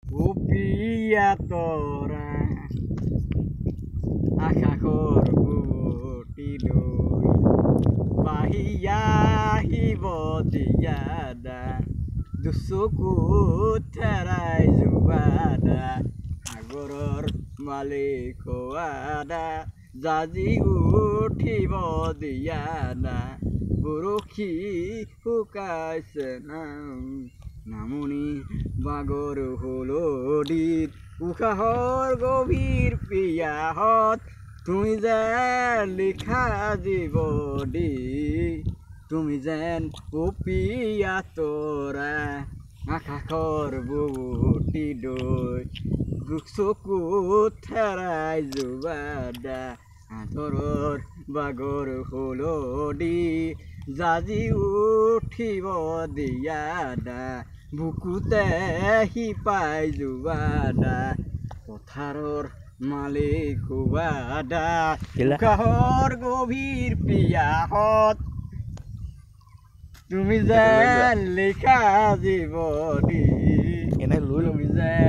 Upia tora akakor butidoi bahia hibodiada dusuku terai zubada agoror maliko ada jaji uthibodiada buruki hukaise নামনি বাগৰ হলদিত উশাহৰ গভীৰ পিয়াহত তুমি যেন লিখা জীৱদি তুমি যেন উপিয়া তৰা আকাশৰ বুটি দৈ চকুত থেৰাই জুবাদা আঁতৰৰ বাগৰ হলদি জাজি উঠিব দিয়াদা বুকুতে শিপাই জুবাদা পথাৰৰ মালিক হুবাদা উশাহৰ গভীৰ পিয়াহত তুমি যেন লিখা জীৱদি তুমি যেন